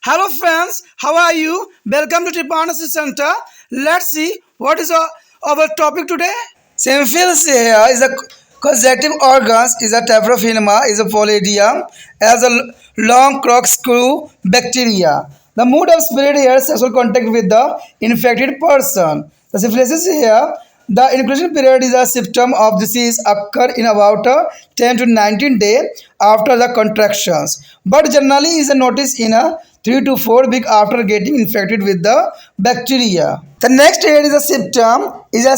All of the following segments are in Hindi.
Hello friends, how are you? Welcome to Tripanasi Center. Let's see what is our topic today. Symphysis here is a causative organs is a tetraphenema is a polydium as a long corkscrew bacteria. The mood of spirit here is sexual contact with the infected person. The syphilis here, the inclusion period is a symptom of disease occur in about 10 to 19 days after the contractions, but generally is noticed in a 3 to 4 weeks after getting infected with the bacteria. The next here is a symptom is a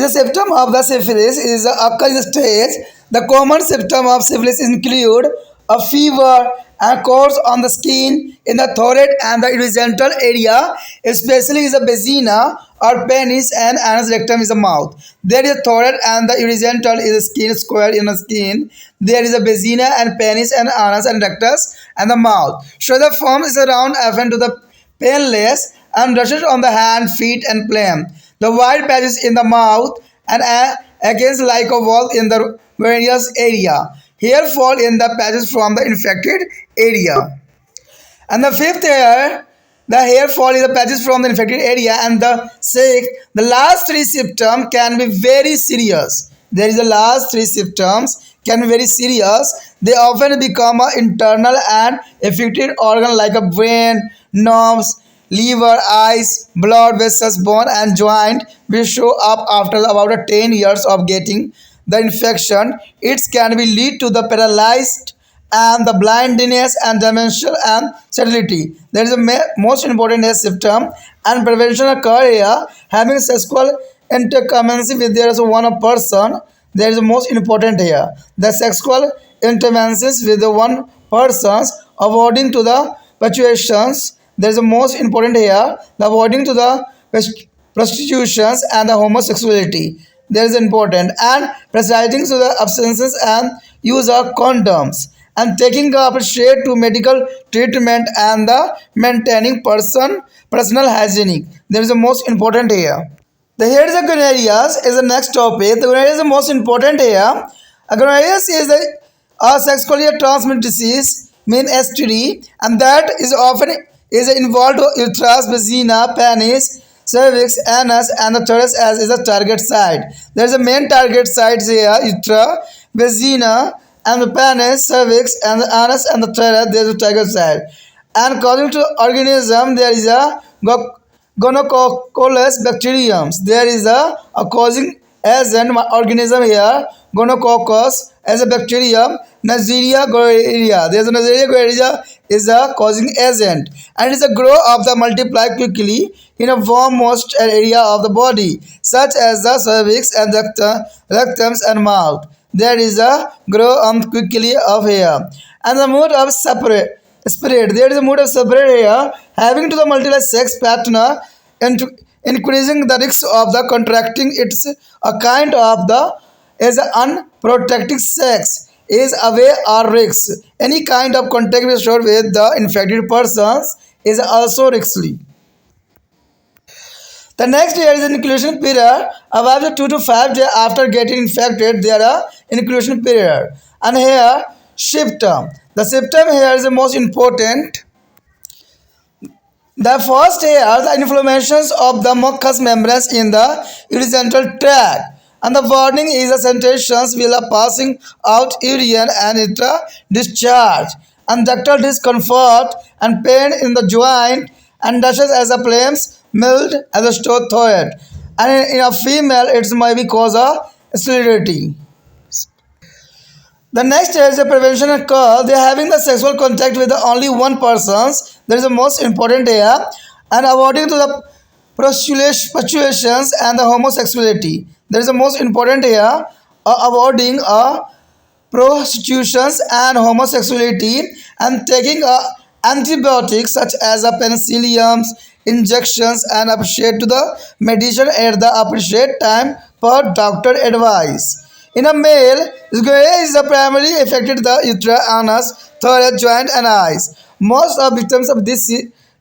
symptom of the syphilis is a occurring stage. The common symptom of syphilis include a fever and cords on the skin in the thorax and the urogenital area, especially is a vagina or penis and anus rectum is a mouth. There is a thorax and the urogenital is a skin square in the skin. There is a vagina and penis and anus and rectus and the mouth. So the form is around often to the painless and rushes on the hand, feet and palm. The white patches in the mouth and against like a wall in the various area. Hair fall in the patches from the infected area. And the fifth hair, the hair fall in the patches from the infected area. And the sixth, the last three symptoms can be very serious. There is the last three symptoms can be very serious. They often become an internal and affected organ like a brain, nerves, liver, eyes, blood vessels, bone and joint will show up after about 10 years of getting the infection. It can be lead to the paralyzed and the blindness and dementia and sterility. That is the most important symptom and prevention occur here. Having sexual intercourse with there is one person. That is the most important here. The sexual intercourse with the one persons avoiding to the fluctuations. That is the most important here. The avoiding to the prostitutions and the homosexuality. That is important and presiding to the absences and use of condoms and taking up shade to medical treatment and the maintaining personal hygienic. That is the most important here. The here is the gonorrhea is the next topic. The gonorrhea is the most important here. Gonorrhea is a sexually transmitted disease, mean STD, and that is often is involved uterus, vagina, penis, cervix, anus, and the thorax as is a target site. There is a main target sites here: uterus, vagina, and the penis, cervix, and the anus and the thorax. There is a target site. And according to organism, there is a gonococcus bacterium. There is a causing agent organism here. Gonococcus as a bacterium. Neisseria gonorrhea. There is a Neisseria gonorrhea is a causing agent and it is a grow of the multiply quickly in a warm moist area of the body such as the cervix and rectum and mouth. There is a grow on quickly of hair and the mood of separate spirit. There is a mood of separate hair having to the multiple sex partner and increasing the risk of the contracting. It's a kind of the as an unprotected sex is away or risks. Any kind of contact with the infected persons is also risky. The next year is an inclusion period. About 2 to 5 days after getting infected, there are inclusion period. And here, symptom. The symptom here is the most important. The first here, the inflammations of the mucous membranes in the urogenital tract. And the warning is the sensations will are passing out urine and intra discharge and ductal discomfort and pain in the joint and dashes as a flames mild as a store thorax. And in a female it might be cause of sterility. The next is the prevention occur. They are having the sexual contact with the only one persons. That is the most important here. And avoiding to the prostitutions and the homosexuality. That is the most important here. Avoiding prostitutions and homosexuality and taking antibiotics such as penicillium injections and appreciate to the medicine at the appreciate time per doctor advice. In a male, gonorrhea is the primarily affected the uterus, anus, thorax, joint, and eyes. Most of victims of this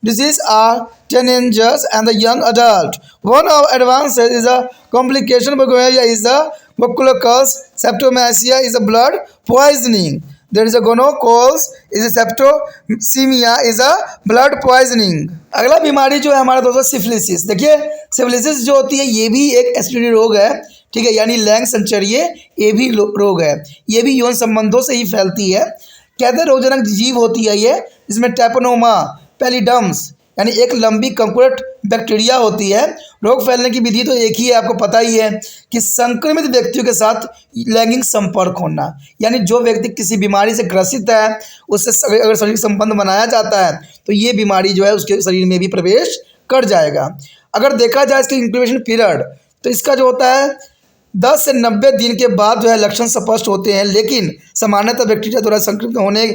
disease are teenagers and the young adult. One of advances is a complication of gonorrhea is the Buccolicus septomycia is a blood poisoning. There is a gonococcus is a septicemia is a blood poisoning. अगला बीमारी जो है हमारा दोस्तों सिफिलिसिस। देखिए सिफिलिसिस जो होती है ये भी एक एसटीडी रोग है, ठीक है, यानी लैंग संचरीय ये भी रोग है। ये भी यौन संबंधों से ही फैलती है। कहते हैं रोगजनक जीव होती है ये, इसमें टैपोनोमा पैलिडम्स यानी एक लंबी कंकुरेट बैक्टीरिया होती है। रोग फैलने की विधि तो एक ही है, आपको पता ही है कि संक्रमित व्यक्तियों के साथ लैंगिक संपर्क होना, यानी जो व्यक्ति किसी बीमारी से ग्रसित है उससे अगर शारीरिक संबंध बनाया जाता है तो ये बीमारी जो है उसके शरीर में भी प्रवेश कर जाएगा। अगर देखा जाए इसकी इंक्यूबेशन पीरियड तो इसका जो होता है 10 से 90 दिन के बाद जो है लक्षण स्पष्ट होते हैं, लेकिन सामान्यतः बैक्टीरिया द्वारा संक्रमित होने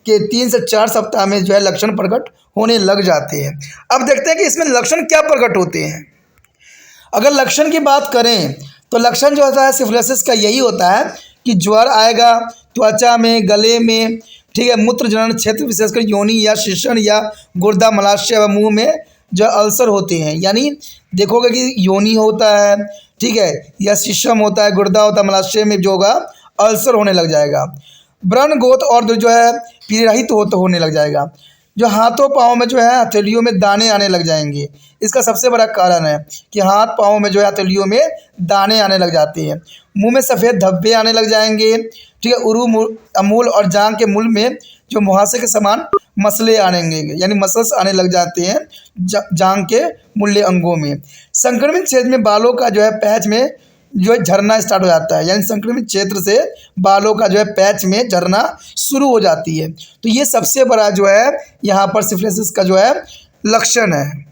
के 3 से 4 सप्ताह में जो है लक्षण प्रकट होने लग जाते हैं। अब देखते हैं कि इसमें लक्षण क्या प्रकट होते हैं। अगर लक्षण की बात करें तो लक्षण जो होता है सिफिलिसिस का यही होता है कि ज्वर आएगा त्वचा में, गले में, ठीक है, मूत्र जनन क्षेत्र विशेषकर योनि या शीर्षण या गुर्दा मलाशय व मुंह में जो अल्सर होते हैं। यानी देखोगे कि योनि होता है, ठीक है, या शीर्षम होता है, गुर्दा होता है, मलाशय में जो होगा अल्सर होने लग जाएगा। व्रण गोत और जो है पीड़ित होने लग जाएगा। जो हाथों पाँव में जो है हथेलियों में दाने आने लग जाएंगे, इसका सबसे बड़ा कारण है कि हाथ पाँव में जो है हथेलियों में दाने आने लग जाते हैं। मुंह में सफ़ेद धब्बे आने लग जाएंगे, ठीक है, उरु अमूल और जांग के मूल में जो मुहासे के समान मसले आनेंगे, यानी मसल्स आने लग जाते हैं जांग के मूल्य अंगों में। संक्रमित क्षेत्र में बालों का जो है पैच में जो है झरना स्टार्ट हो जाता है, यानी संक्रमित क्षेत्र से बालों का जो है पैच में झरना शुरू हो जाती है। तो ये सबसे बड़ा जो है यहाँ पर सिफिलिसिस का जो है लक्षण है।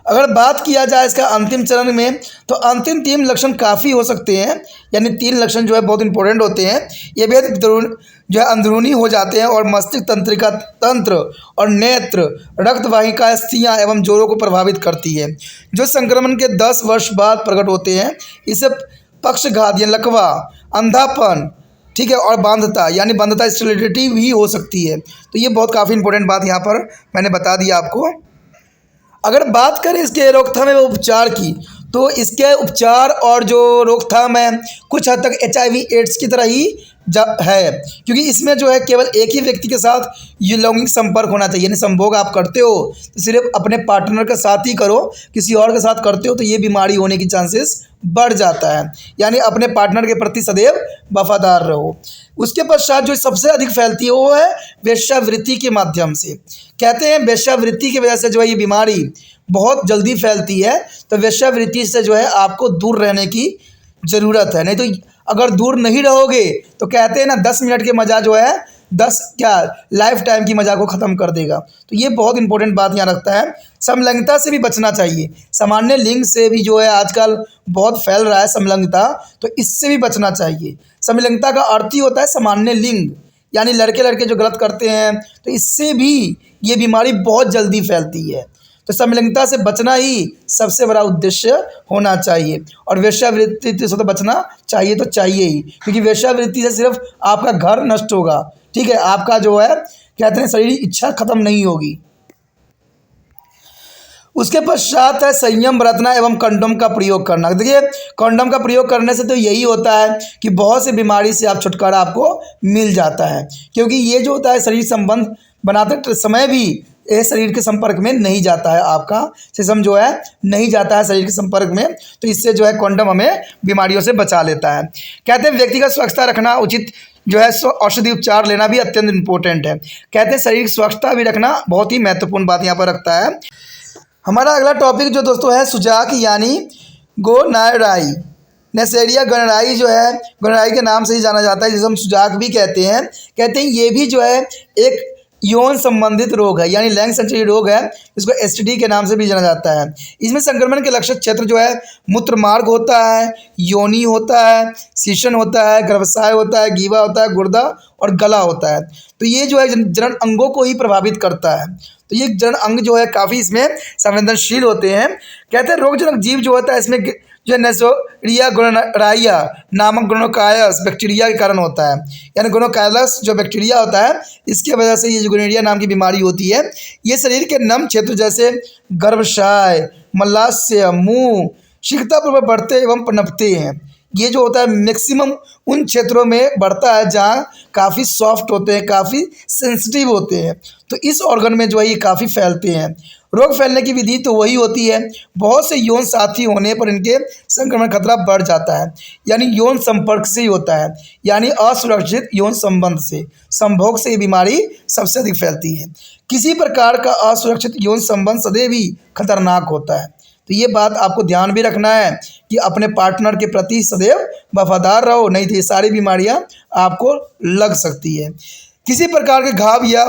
अगर बात किया जाए इसका अंतिम चरण में तो अंतिम 3 लक्षण काफ़ी हो सकते हैं, यानी 3 लक्षण जो है बहुत इंपॉर्टेंट होते हैं। ये भेद जो है अंदरूनी हो जाते हैं और मस्तिष्क तंत्रिका तंत्र और नेत्र रक्त वाहिका अस्थियाँ एवं जोड़ों को प्रभावित करती है, जो संक्रमण के 10 वर्ष बाद प्रकट होते हैं। इसे पक्षघात या लकवा, अंधापन, ठीक है, और बांधता यानी बंधता स्टेरिलिटी भी हो सकती है। तो ये बहुत काफ़ी इंपॉर्टेंट बात यहाँ पर मैंने बता दिया आपको। अगर बात करें इसके रोकथाम एवं उपचार की तो इसके उपचार और जो रोकथाम है कुछ हद तक HIV एड्स की तरह ही है, क्योंकि इसमें जो है केवल एक ही व्यक्ति के साथ ये लैंगिक संपर्क होना चाहिए, यानी संभोग आप करते हो तो सिर्फ अपने पार्टनर के साथ ही करो, किसी और के साथ करते हो तो ये बीमारी होने की चांसेस बढ़ जाता है। यानी अपने पार्टनर के प्रति सदैव वफादार रहो। उसके पश्चात जो सबसे अधिक फैलती है वो है वेश्यावृत्ति के माध्यम से। कहते हैं वेश्यावृत्ति की वजह से जो है ये बीमारी बहुत जल्दी फैलती है, तो वेश्यावृत्ति से जो है आपको दूर रहने की ज़रूरत है। नहीं तो अगर दूर नहीं रहोगे तो कहते हैं ना 10 मिनट के मज़ा जो है 10 क्या लाइफ टाइम की मज़ा को ख़त्म कर देगा। तो ये बहुत इंपॉर्टेंट बात यहाँ रखता है। समलैंगिकता से भी बचना चाहिए, सामान्य लिंग से भी जो है आजकल बहुत फैल रहा है समलैंगिकता, तो इससे भी बचना चाहिए। समलैंगिकता का अर्थ ही होता है सामान्य लिंग, यानी लड़के लड़के जो गलत करते हैं, तो इससे भी ये बीमारी बहुत जल्दी फैलती है। तो समलैंगिकता से बचना ही सबसे बड़ा उद्देश्य होना चाहिए, और वेश्यावृत्ति से तो बचना चाहिए तो चाहिए ही, क्योंकि वेश्यावृत्ति से सिर्फ आपका घर नष्ट होगा, ठीक है, आपका जो है कहते हैं शारीरिक इच्छा खत्म नहीं होगी। उसके पश्चात है संयम बरतना एवं कंडोम का प्रयोग करना। देखिए कंडोम का प्रयोग करने से तो यही होता है कि बहुत सी बीमारी से आप छुटकारा आपको मिल जाता है, क्योंकि ये जो होता है शरीर संबंध बनाते समय भी ये शरीर के संपर्क में नहीं जाता है, आपका सिस्टम जो है नहीं जाता है शरीर के संपर्क में, तो इससे जो है कंडोम हमें बीमारियों से बचा लेता है। कहते हैं व्यक्तिगत स्वच्छता रखना, उचित जो है औषधि उपचार लेना भी अत्यंत इम्पोर्टेंट है। कहते हैं शारीरिक स्वच्छता भी रखना बहुत ही महत्वपूर्ण बात यहाँ पर रखता है। हमारा अगला टॉपिक जो दोस्तों है सुजाक यानी गोनोराई। नेसेरिया गोनोराई जो है गोनोराई के नाम से ही जाना जाता है, जिसे हम सुजाक भी कहते हैं। कहते हैं ये भी जो है एक यौन संबंधित रोग है, यानी लैंग संचरी रोग है, इसको STD के नाम से भी जाना जाता है। इसमें संक्रमण के लक्षण क्षेत्र जो है मूत्र मार्ग होता है, योनि होता है, शीशन होता है, गर्भाशय होता है, गीवा होता है, गुर्दा और गला होता है। तो ये जो है जनन अंगों को ही प्रभावित करता है, तो ये जनन अंग जो है काफ़ी इसमें संवेदनशील होते हैं। कहते हैं रोगजनक जीव जो होता है इसमें जो नेसेरिया गोनोराइया नामक गोनोकायस बैक्टीरिया के कारण होता है, यानी गोनोकायलस जो बैक्टीरिया होता है इसके वजह से ये जो गोनोरिया नाम की बीमारी होती है, ये शरीर के नम क्षेत्र जैसे गर्भाशय, मलाशय, मुंह शीघ्रतापूर्वक बढ़ते एवं पनपते हैं। ये जो होता है मैक्सिमम उन क्षेत्रों में बढ़ता है जहाँ काफ़ी सॉफ्ट होते हैं, काफ़ी सेंसिटिव होते हैं। तो इस ऑर्गन में जो है ये काफ़ी फैलते हैं। रोग फैलने की विधि तो वही होती है, बहुत से यौन साथी होने पर इनके संक्रमण खतरा बढ़ जाता है, यानी यौन संपर्क से ही होता है, यानी असुरक्षित यौन संबंध से, संभोग से ये बीमारी सबसे अधिक फैलती है। किसी प्रकार का असुरक्षित यौन संबंध सदैव ही खतरनाक होता है। तो ये बात आपको ध्यान भी रखना है कि अपने पार्टनर के प्रति सदैव वफादार रहो, नहीं तो ये सारी बीमारियां आपको लग सकती है। किसी प्रकार के घाव या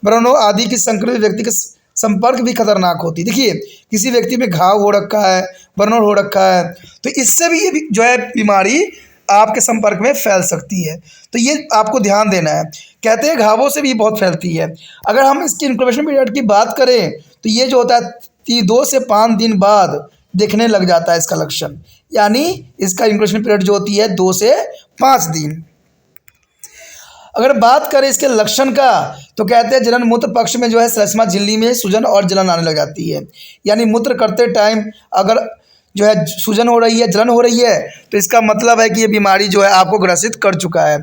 व्रणों आदि की संक्रमित व्यक्ति के संपर्क भी खतरनाक होती है। देखिए, किसी व्यक्ति में घाव हो रखा है, व्रण हो रखा है, तो इससे भी ये जो है बीमारी आपके संपर्क में फैल सकती है। तो ये आपको ध्यान देना है। कहते हैं घावों से भी बहुत फैलती है। अगर हम इसकी इंक्यूबेशन पीरियड की बात करें तो ये जो होता है 2 से 5 दिन बाद देखने लग जाता है इसका लक्षण, यानी इसका इंक्यूबेशन पीरियड जो होती है 2 से 5 दिन। अगर बात करें इसके लक्षण का तो कहते हैं जनन मूत्र पक्ष में जो है श्लेष्मा झिल्ली में सूजन और जलन आने लग जाती है, यानी मूत्र करते टाइम अगर जो है सूजन हो रही है, जलन हो रही है, तो इसका मतलब है कि ये बीमारी जो है आपको ग्रसित कर चुका है।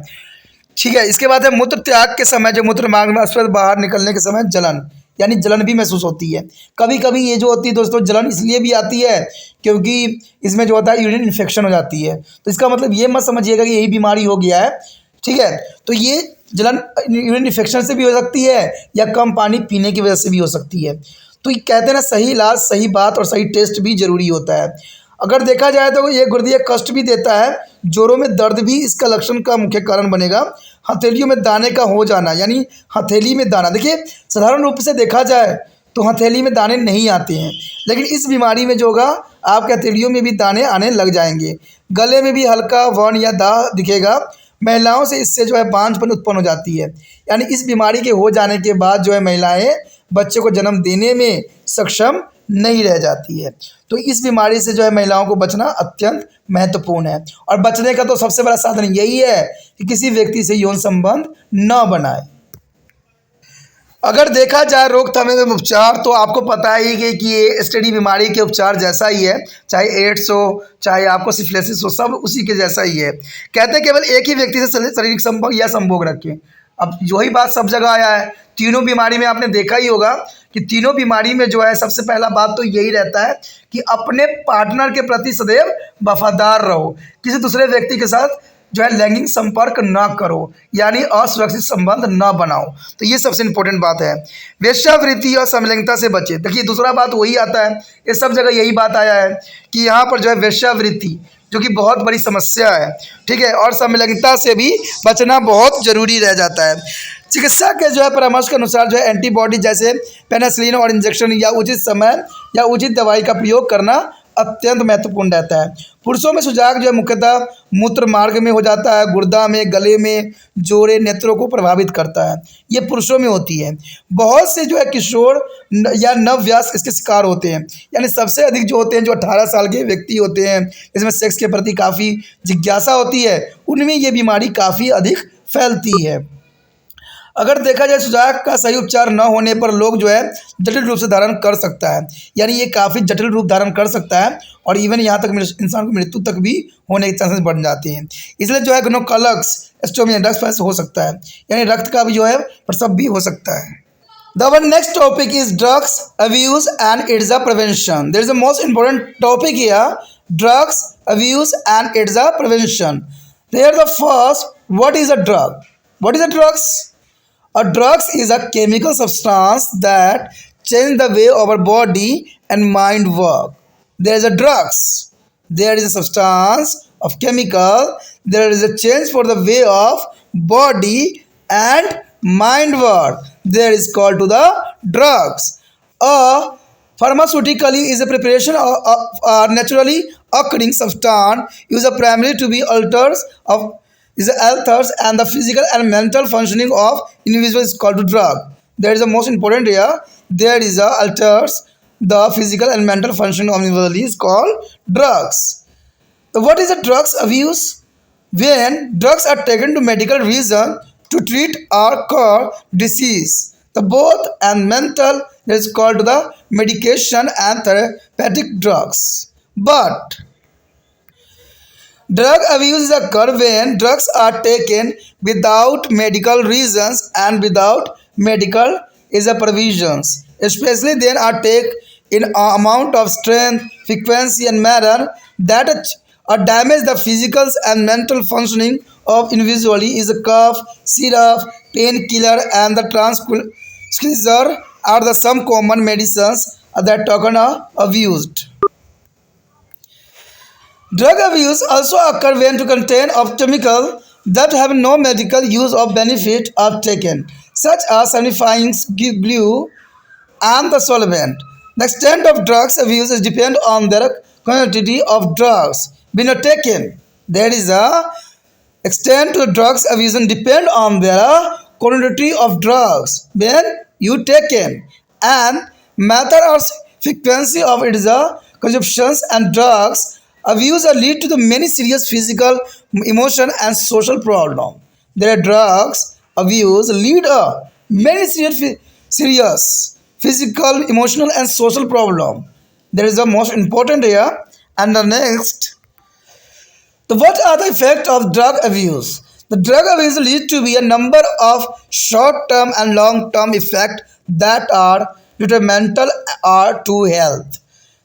ठीक है। इसके बाद है मूत्र त्याग के समय, जो मूत्र मार्ग में अशुद्ध बाहर निकलने के समय जलन, यानी जलन भी महसूस होती है। कभी कभी ये जो होती है दोस्तों जलन इसलिए भी आती है क्योंकि इसमें जो होता है यूरिन इन्फेक्शन हो जाती है। तो इसका मतलब ये मत समझिएगा कि यही बीमारी हो गया है। ठीक है। तो ये जलन यूरिन इन्फेक्शन से भी हो सकती है या कम पानी पीने की वजह से भी हो सकती है। तो ये कहते हैं ना, सही इलाज, सही बात और सही टेस्ट भी जरूरी होता है। अगर देखा जाए तो ये गुर्दीय कष्ट भी देता है, जोड़ों में दर्द भी इसका लक्षण का मुख्य कारण बनेगा। हथेलियों में दाने का हो जाना, यानी हथेली में दाना, देखिए साधारण रूप से देखा जाए तो हथेली में दाने नहीं आते हैं, लेकिन इस बीमारी में जो होगा आपके हथेलियों में भी दाने आने लग जाएंगे। गले में भी हल्का वर्ण या दाग दिखेगा। महिलाओं से इससे जो है बांझपन उत्पन्न हो जाती है, यानी इस बीमारी के हो जाने के बाद जो है महिलाएं बच्चे को जन्म देने में सक्षम नहीं रह जाती है। तो इस बीमारी से जो है महिलाओं को बचना अत्यंत महत्वपूर्ण है, और बचने का तो सबसे बड़ा साधन यही है कि किसी व्यक्ति से यौन संबंध न बनाए। अगर देखा जाए रोकथाम एवं उपचार तो आपको पता ही है कि ये एसटीडी बीमारी के उपचार जैसा ही है, चाहे एड्स हो, चाहे आपको सिफिलिस हो, सब उसी के जैसा ही है। कहते हैं केवल एक ही व्यक्ति से शारीरिक संपर्क या संभोग रखें। अब वही बात सब जगह आया है। तीनों बीमारी में आपने देखा ही होगा कि तीनों बीमारी में जो है सबसे पहला बात तो यही रहता है कि अपने पार्टनर के प्रति सदैव वफादार रहो, किसी दूसरे व्यक्ति के साथ जो है लैंगिक संपर्क ना करो, यानी असुरक्षित संबंध ना बनाओ। तो ये सबसे इंपॉर्टेंट बात है। वेश्यावृत्ति और समलैंगिकता से बचे। देखिए दूसरा बात वही आता है, ये सब जगह यही बात आया है कि यहाँ पर जो है वेश्यावृत्ति जो कि बहुत बड़ी समस्या है, ठीक है, और समलैंगिकता से भी बचना बहुत जरूरी रह जाता है। चिकित्सा के जो है परामर्श के अनुसार जो है एंटीबॉडी जैसे पेनिसिलिन और इंजेक्शन या उचित समय या उचित दवाई का प्रयोग करना अत्यंत महत्वपूर्ण रहता है। पुरुषों में सुजाग जो है मुख्यतः मूत्र मार्ग में हो जाता है, गुर्दा में, गले में, जोड़े, नेत्रों को प्रभावित करता है। ये पुरुषों में होती है। बहुत से जो है किशोर या नववयस्क इसके शिकार होते हैं, यानी सबसे अधिक जो होते हैं जो 18 साल के व्यक्ति होते हैं, इसमें सेक्स के प्रति काफ़ी जिज्ञासा होती है, उनमें ये बीमारी काफ़ी अधिक फैलती है। अगर देखा जाए सुजाग का सही उपचार न होने पर लोग जो है जटिल रूप से धारण कर सकता है, यानी ये काफ़ी जटिल रूप धारण कर सकता है और इवन यहाँ तक इंसान की मृत्यु तक भी होने के चांसेस बढ़ जाते हैं। इसलिए जो है ग्नोकॉलक्स स्टोमिया रक्त हो सकता है, यानी रक्त का भी जो है प्रसव भी हो सकता है। The one next topic is drugs abuse and its a prevention. There is a most important topic here, drugs abuse and its a prevention. There the first, what is a drug? What is a drugs? A drugs is a chemical substance that change the way our body and mind work. There is a drugs. There is a substance of chemical. There is a change for the way of body and mind work. There is called to the drugs. A pharmaceutically is a preparation of naturally occurring substance used primarily to be alters of is alters and the physical and mental functioning of individual is called to drug. There is the most important here. There is a alters the physical and mental functioning of individual is called drugs. So what is a drugs abuse? When drugs are taken to medical reason to treat or cure disease, the both and mental that is called to the medication and therapeutic drugs. But Drug abuse occurs when drugs are taken without medical reasons and without medical is a provisions, especially then are taken in amount of strength, frequency, and manner that damage the physical and mental functioning of individually is a cough, syrup, painkiller, and the tranquilizer are the some common medicines that token are abused. Drug abuse also occurs when to contain of chemicals that have no medical use or benefit are taken, such as sanifying glue and the solvent. The extent of drugs abuse is depend on the quantity of drugs being taken. There is a extent to drugs abuse depend on the quantity of drugs when you taken and method or frequency of its consumptions and drugs abuse lead to the many serious physical, emotion and social problem. Their drugs abuse lead a many serious physical, emotional and social problem. There is the most important here and the next what are the effects of drug abuse? The drug abuse leads to be a number of short-term and long-term effects that are detrimental or to health.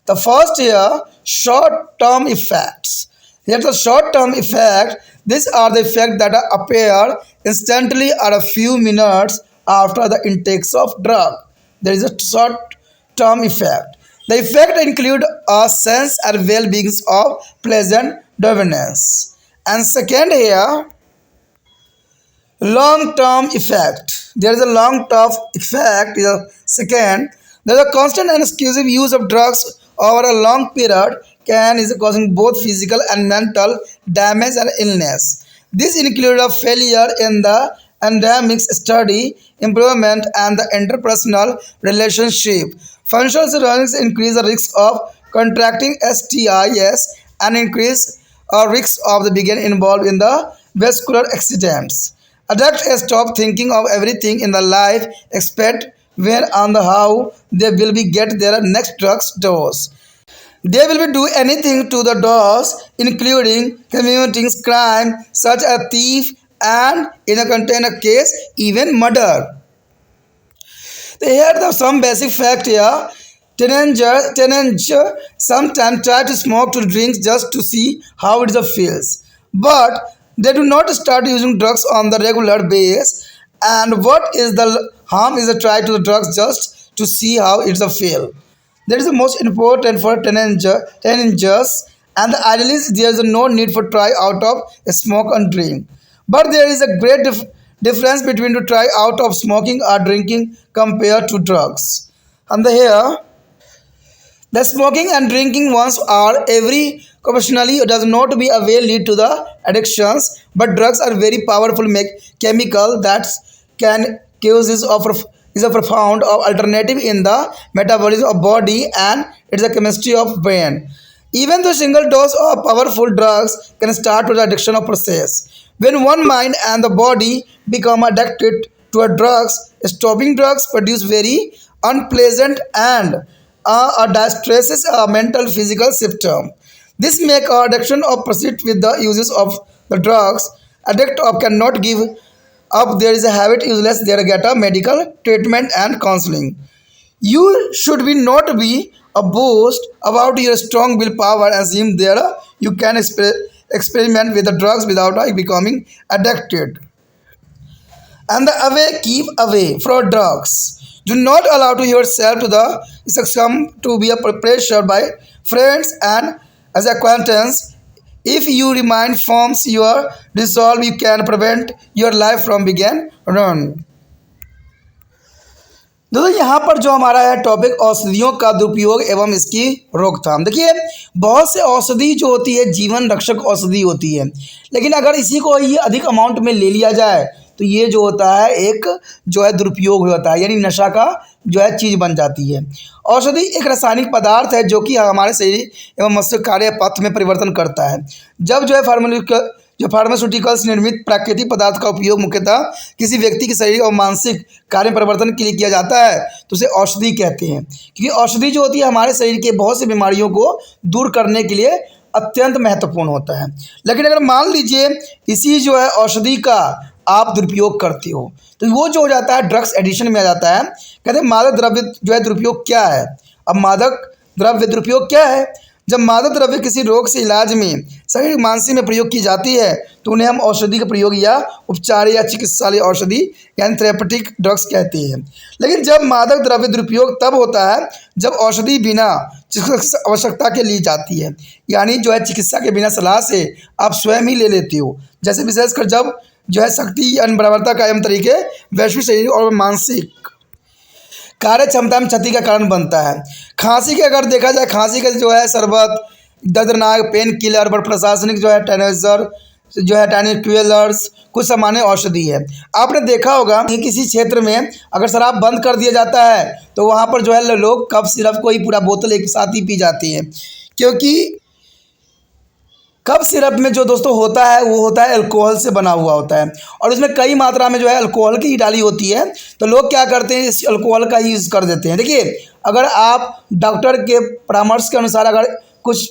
The first here, short-term effects. Here the short-term effect, these are the effects that appear instantly or a few minutes after the intakes of drug. There is a short-term effect. The effect include a sense and well-being of pleasant dominance. And second here, long-term effect. There is a long-term effect. Second, there is a constant and exclusive use of drugs over a long period can is causing both physical and mental damage and illness. This includes a failure in the endemic study, improvement, and the interpersonal relationship. Functional surroundings increase the risk of contracting STIs and increase risk of the begin involved in the vascular accidents. Adults stop thinking of everything in the life except when and how they will be get their next drugs dose. They will be do anything to the dose, including committing crime such as thief and in a container case even murder. Here are some basic fact here. Teenagers sometimes try to smoke to drink just to see how it feels. But they do not start using drugs on the regular basis. And what is the harm is to try to the drugs just to see how it feel. That is the most important for teenagers and ideally there is no need for try out of smoke and drink. But there is a great difference between to try out of smoking or drinking compared to drugs. And here, the smoking and drinking once are every occasionally does not be a way lead to the addictions, but drugs are very powerful chemical that can cause is a profound alternative in the metabolism of body and it's a chemistry of brain. Even though single dose of powerful drugs can start with the addiction of process. When one mind and the body become addicted to a drugs, stopping drugs produce very unpleasant and distresses a mental physical symptom. This make our addiction of proceed with the uses of the drugs. Addict of cannot give up there is a habit useless there get a medical treatment and counseling. You should be not be a boast about your strong willpower assume there you can experiment with the drugs without becoming addicted. And the away keep away from drugs. Do not allow to yourself to the succumb to be a pressure by friends and as acquaintance. If you remain firm your resolve, you can prevent your life from begin run. दोस्तों यहाँ पर जो हमारा है टॉपिक औषधियों का दुरुपयोग एवं इसकी रोकथाम। देखिए बहुत से औषधि जो होती है जीवन रक्षक औषधि होती है, लेकिन अगर इसी को ये अधिक अमाउंट में ले लिया जाए तो ये जो होता है एक जो है दुरुपयोग होता है, यानी नशा का जो है चीज़ बन जाती है। औषधि एक रासायनिक पदार्थ है जो कि हमारे शरीर एवं मस्तिष्क कार्य पथ में परिवर्तन करता है। जब जो है फार्मास्यूटिकल्स निर्मित प्राकृतिक पदार्थ का उपयोग मुख्यतः किसी व्यक्ति के शरीर और मानसिक कार्य परिवर्तन के लिए किया जाता है तो उसे औषधि कहते हैं, क्योंकि औषधि जो होती है हमारे शरीर के बहुत सी बीमारियों को दूर करने के लिए अत्यंत महत्वपूर्ण होता है। लेकिन अगर मान लीजिए इसी जो है औषधि का आप दुरुपयोग करते हो तो वो जो हो जाता है ड्रग्स एडिशन में आ जाता है। कहते हैं मादक द्रव्य जो है दुरुपयोग क्या है। अब मादक द्रव्य दुरुपयोग क्या है। जब मादक द्रव्य किसी रोग से इलाज में शारीरिक मानसिक में प्रयोग की जाती है तो उन्हें हम औषधि का प्रयोग या उपचार या चिकित्सालय औषधि यानी थेरेपेटिक ड्रग्स कहते हैं। लेकिन जब मादक द्रव्य दुरुपयोग तब होता है जब औषधि बिना चिकित्सा आवश्यकता के ली जाती है, यानी जो है चिकित्सा के बिना सलाह से आप स्वयं ही ले लेते हो। जैसे विशेषकर जब जो है शक्ति अनबराबरता का एवं तरीके वैश्विक शारीरिक और मानसिक कार्य क्षमता में क्षति का कारण बनता है। खांसी के अगर देखा जाए, खांसी का जो है शरबत, दर्दनाक पेन किलर और प्रशासनिक जो है टेनेजर जो है टैनिक्यूलर्स कुछ सामान्य औषधि है। आपने देखा होगा कि किसी क्षेत्र में अगर शराब बंद कर दिया जाता है तो वहाँ पर जो है लोग कफ सिरप को ही पूरा बोतल एक साथ ही पी जाते हैं, क्योंकि कफ सिरप में जो दोस्तों होता है वो होता है अल्कोहल से बना हुआ होता है और उसमें कई मात्रा में जो है अल्कोहल की ही डाली होती है। तो लोग क्या करते हैं, इस अल्कोहल का ही यूज़ कर देते हैं। देखिए, अगर आप डॉक्टर के परामर्श के अनुसार अगर कुछ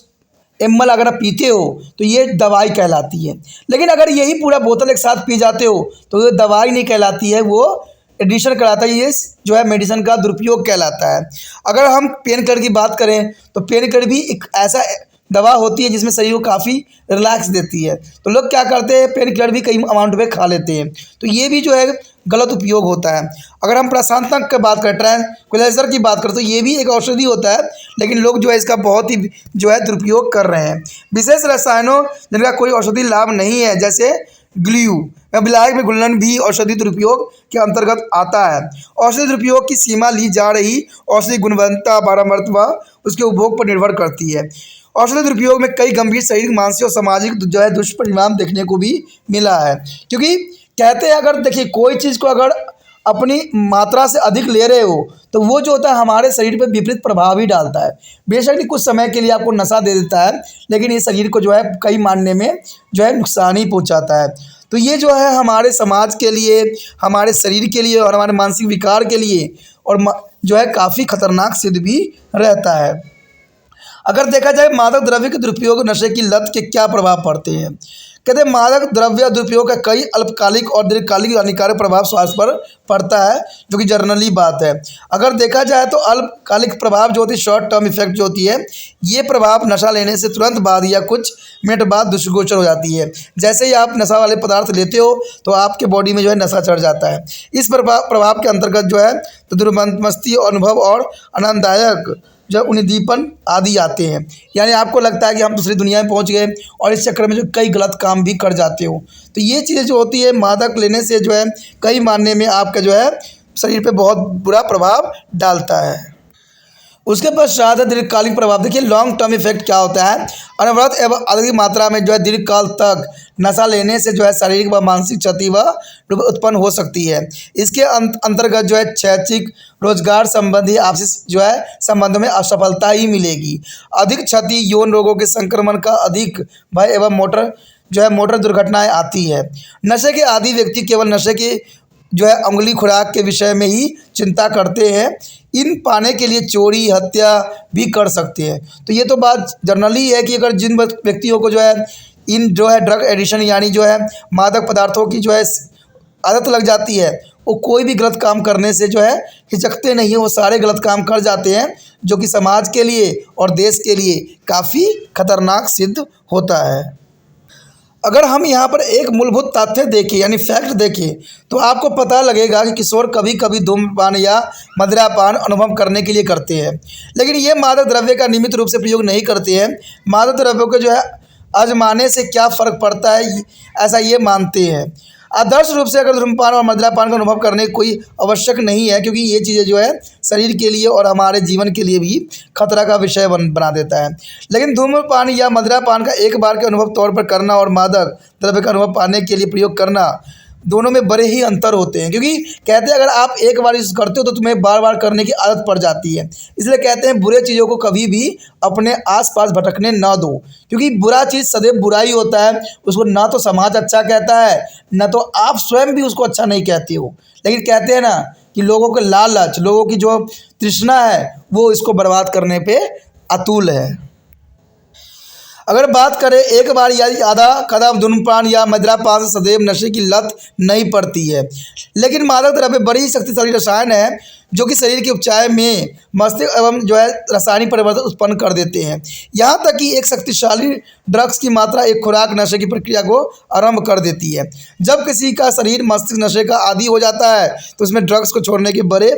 ml अगर आप पीते हो तो ये दवाई कहलाती है। लेकिन अगर यही पूरा बोतल एक साथ पी जाते हो तो ये दवाई नहीं कहलाती है, वो एडिशन कहलाता है। ये जो है मेडिसिन का दुरुपयोग कहलाता है। अगर हम पेन किलर की बात करें तो पेन किलर भी एक ऐसा दवा होती है जिसमें शरीर को काफ़ी रिलैक्स देती है। तो लोग क्या करते हैं, पेन किलर भी कई अमाउंट में खा लेते हैं। तो ये भी जो है गलत उपयोग होता है। अगर हम प्रशांतक की बात करें, ट्रैंक्विलाइजर की बात करें, तो ये भी एक औषधि होता है, लेकिन लोग जो है इसका बहुत ही जो है दुरुपयोग कर रहे हैं। विशेष रसायनों जिनका कोई औषधि लाभ नहीं है, जैसे ग्लू या विलायक में घुलनन भी औषधि दुरुपयोग के अंतर्गत आता है। औषधि दुरुपयोग की सीमा ली जा रही औषधि गुणवत्ता बारंबारता व उसके उपभोग पर निर्भर करती है। औषधि दुरुपयोग में कई गंभीर शारीरिक, मानसिक और सामाजिक जो है दुष्परिणाम देखने को भी मिला है। क्योंकि कहते हैं अगर देखिए कोई चीज़ को अगर अपनी मात्रा से अधिक ले रहे हो तो वो जो होता है हमारे शरीर पर विपरीत प्रभाव ही डालता है। बेशक ही कुछ समय के लिए आपको नशा दे देता है, लेकिन ये शरीर को जो है कई मायने में जो है नुकसान ही पहुंचाता है। तो ये जो है हमारे समाज के लिए, हमारे शरीर के लिए और हमारे मानसिक विकार के लिए और जो है काफ़ी खतरनाक सिद्ध भी रहता है। अगर देखा जाए मादक द्रव्य के दुरुपयोग नशे की लत के क्या प्रभाव पड़ते हैं। कहते हैं मादक द्रव्य दुरुपयोग का कई अल्पकालिक और दीर्घकालिक हानिकारक प्रभाव स्वास्थ्य पर पड़ता है, जो कि जर्नली बात है। अगर देखा जाए तो अल्पकालिक प्रभाव जो होती है, शॉर्ट टर्म इफेक्ट जो होती है, ये प्रभाव नशा लेने से तुरंत बाद या कुछ मिनट बाद दृष्टिगोचर हो जाती है। जैसे ही आप नशा वाले पदार्थ लेते हो तो आपके बॉडी में जो है नशा चढ़ जाता है। इस प्रभाव के अंतर्गत जो है तो दुर्मस्ती अनुभव और आनंददायक जो उन्दीपन आदि आते हैं, यानी आपको लगता है कि हम दूसरी दुनिया में पहुंच गए और इस चक्कर में जो कई गलत काम भी कर जाते हो। तो ये चीज़ें जो होती है मादक लेने से जो है कई मायने में आपका जो है शरीर पे बहुत बुरा प्रभाव डालता है। उसके पश्चात है दीर्घकालिक प्रभाव। देखिए लॉन्ग टर्म इफेक्ट क्या होता है। अनवरत एवं अधिक मात्रा में जो है दीर्घकाल तक नशा लेने से जो है शारीरिक व मानसिक क्षति व उत्पन्न हो सकती है। इसके अंतर्गत जो है शैक्षिक, रोजगार संबंधी आपसी जो है संबंधों में असफलता ही मिलेगी। अधिक क्षति, यौन रोगों के संक्रमण का अधिक भय एवं मोटर दुर्घटनाएं आती है। नशे के आदी व्यक्ति केवल नशे के जो है अंगुली खुराक के विषय में ही चिंता करते हैं। इन पाने के लिए चोरी, हत्या भी कर सकते हैं। तो ये तो बात जनरली है कि अगर जिन व्यक्तियों को जो है इन जो है ड्रग एडिशन यानी जो है मादक पदार्थों की जो है आदत लग जाती है, वो कोई भी गलत काम करने से जो है हिचकते नहीं है, वो सारे गलत काम कर जाते हैं, जो कि समाज के लिए और देश के लिए काफ़ी खतरनाक सिद्ध होता है। अगर हम यहाँ पर एक मूलभूत तथ्य देखें यानी फैक्ट देखें तो आपको पता लगेगा कि किशोर कभी कभी धूम्रपान या मदिरापान अनुभव करने के लिए करते हैं, लेकिन ये मादक द्रव्य का नियमित रूप से प्रयोग नहीं करते हैं। मादक द्रव्यों को जो है आजमाने से क्या फ़र्क पड़ता है, ऐसा ये मानते हैं। आदर्श रूप से अगर धूम्रपान और मदिरापान का अनुभव करने कोई आवश्यक नहीं है, क्योंकि ये चीज़ें जो है शरीर के लिए और हमारे जीवन के लिए भी खतरा का विषय बना देता है। लेकिन धूम्रपान या मदिरापान का एक बार के अनुभव तौर पर करना और मादक द्रव्य का अनुभव पाने के लिए प्रयोग करना, दोनों में बड़े ही अंतर होते हैं। क्योंकि कहते हैं अगर आप एक बार इस करते हो तो तुम्हें बार बार करने की आदत पड़ जाती है। इसलिए कहते हैं बुरे चीज़ों को कभी भी अपने आसपास भटकने ना दो, क्योंकि बुरा चीज़ सदैव बुरा ही होता है। उसको ना तो समाज अच्छा कहता है, ना तो आप स्वयं भी उसको अच्छा नहीं कहते हो। लेकिन कहते हैं ना कि लोगों के लालच, लोगों की जो तृष्णा है वो इसको बर्बाद करने पर अतुल है। अगर बात करें एक बार या आधा कदम धूम्रपान या मदिरापान से सदैव नशे की लत नहीं पड़ती है, लेकिन मादक द्रव्य बड़ी शक्तिशाली रसायन है जो कि शरीर के उपचार में मस्तिष्क एवं रासायनिक परिवर्तन उत्पन्न कर देते हैं। यहाँ तक कि एक शक्तिशाली ड्रग्स की मात्रा एक खुराक नशे की प्रक्रिया को आरंभ कर देती है। जब किसी का शरीर मस्तिष्क नशे का आदी हो जाता है तो उसमें ड्रग्स को छोड़ने के बड़े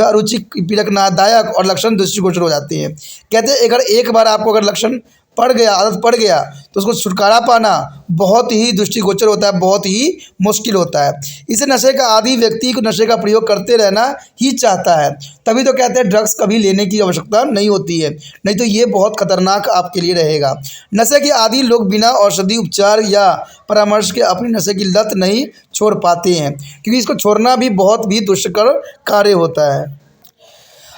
अरुचि पीड़कनादायक और लक्षण दृष्टिगोचर हो जाते हैं। कहते हैं अगर एक बार आपको अगर लक्षण पड़ गया, आदत पड़ गया, तो उसको छुटकारा पाना बहुत ही दृष्टिगोचर होता है, बहुत ही मुश्किल होता है। इसे नशे का आदी व्यक्ति को नशे का प्रयोग करते रहना ही चाहता है। तभी तो कहते हैं ड्रग्स कभी लेने की आवश्यकता नहीं होती है, नहीं तो ये बहुत खतरनाक आपके लिए रहेगा। नशे के आदी लोग बिना औषधि उपचार या परामर्श के अपनी नशे की लत नहीं छोड़ पाते हैं, क्योंकि इसको छोड़ना भी बहुत भी दुष्कर कार्य होता है।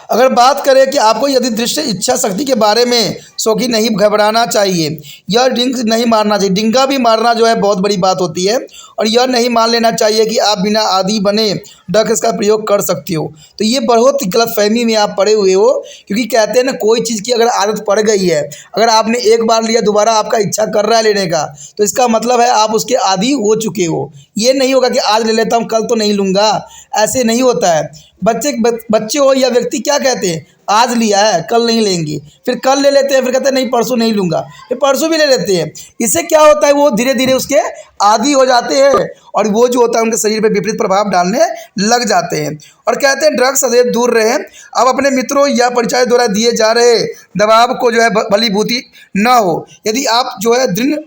अगर बात करें कि आपको यदि दृश्य इच्छा शक्ति के बारे में शौकीन नहीं घबराना चाहिए, यह डिंग नहीं मारना चाहिए। डिंगा भी मारना जो है बहुत बड़ी बात होती है, और यह नहीं मान लेना चाहिए कि आप बिना आदी बने ड्रग्स का प्रयोग कर सकते हो। तो ये बहुत गलतफहमी में आप पड़े हुए हो, क्योंकि कहते हैं ना कोई चीज़ की अगर आदत पड़ गई है, अगर आपने एक बार लिया दोबारा आपका इच्छा कर रहा है लेने का, तो इसका मतलब है आप उसके आदी हो चुके हो। ये नहीं होगा कि आज ले लेता हूँ कल तो नहीं लूँगा, ऐसे नहीं होता है। बच्चे हो या व्यक्ति क्या कहते हैं, आज लिया है कल नहीं लेंगे, फिर कल ले लेते हैं, फिर कहते हैं नहीं परसों नहीं लूँगा, फिर परसों भी ले लेते हैं। इससे क्या होता है वो धीरे धीरे उसके आदी हो जाते हैं और वो जो होता है उनके शरीर पर विपरीत प्रभाव डालने लग जाते हैं। और कहते हैं ड्रग्स सदैव दूर रहें। अब अपने मित्रों या परिचय द्वारा दिए जा रहे दबाव को जो है भलीभूति न हो। यदि आप जो है दृढ़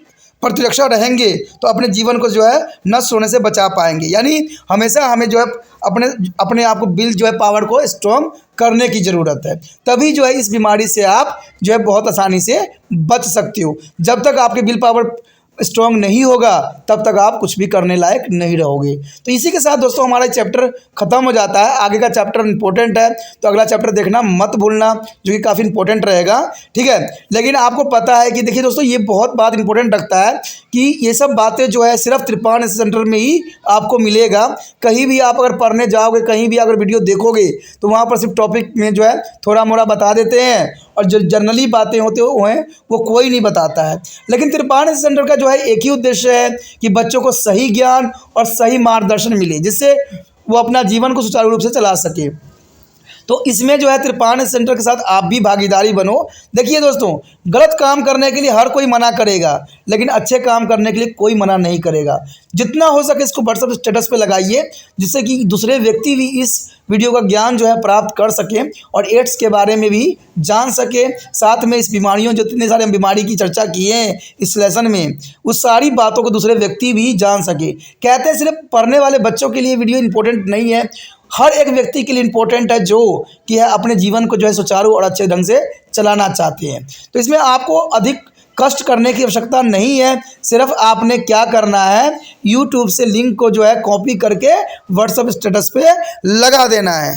प्रतिरक्षा रहेंगे तो अपने जीवन को जो है नष्ट होने से बचा पाएंगे। यानी हमेशा हमें जो है अपने आप को बिल जो है पावर को स्ट्रॉन्ग करने की ज़रूरत है, तभी जो है इस बीमारी से आप जो है बहुत आसानी से बच सकते हो। जब तक आपके बिल पावर स्ट्रॉन्ग नहीं होगा तब तक आप कुछ भी करने लायक नहीं रहोगे। तो इसी के साथ दोस्तों हमारा चैप्टर ख़त्म हो जाता है। आगे का चैप्टर इंपॉर्टेंट है, तो अगला चैप्टर देखना मत भूलना, जो कि काफ़ी इंपॉर्टेंट रहेगा, ठीक है। लेकिन आपको पता है कि देखिए दोस्तों ये बहुत बात इंपॉर्टेंट रखता है कि ये सब बातें जो है सिर्फ त्रिपान सेंटर में ही आपको मिलेगा। कहीं भी आप अगर पढ़ने जाओगे, कहीं भी अगर वीडियो देखोगे, तो वहाँ पर सिर्फ टॉपिक में जो है थोड़ा मोड़ा बता देते हैं, और जो जनरली बातें होते हैं वो कोई नहीं बताता है। लेकिन त्रिपान सेंटर का जो है एक ही उद्देश्य है कि बच्चों को सही ज्ञान और सही मार्गदर्शन मिले, जिससे वो अपना जीवन को सुचारू रूप से चला सके। तो इसमें जो है त्रिपान सेंटर के साथ आप भी भागीदारी बनो। देखिए दोस्तों, गलत काम करने के लिए हर कोई मना करेगा, लेकिन अच्छे काम करने के लिए कोई मना नहीं करेगा। जितना हो सके इसको व्हाट्सएप स्टेटस पे लगाइए, जिससे कि दूसरे व्यक्ति भी इस वीडियो का ज्ञान जो है प्राप्त कर सकें और एड्स के बारे में भी जान सके। साथ में इस बीमारियों जो इतने सारे बीमारी की चर्चा की है इस लेसन में, उस सारी बातों को दूसरे व्यक्ति भी जान सके। कहते हैं सिर्फ पढ़ने वाले बच्चों के लिए वीडियो इंपॉर्टेंट नहीं है, हर एक व्यक्ति के लिए इंपॉर्टेंट है जो कि है अपने जीवन को जो है सुचारू और अच्छे ढंग से चलाना चाहते हैं। तो इसमें आपको अधिक कष्ट करने की आवश्यकता नहीं है। सिर्फ आपने क्या करना है, यूट्यूब से लिंक को जो है कॉपी करके व्हाट्सएप स्टेटस पे लगा देना है।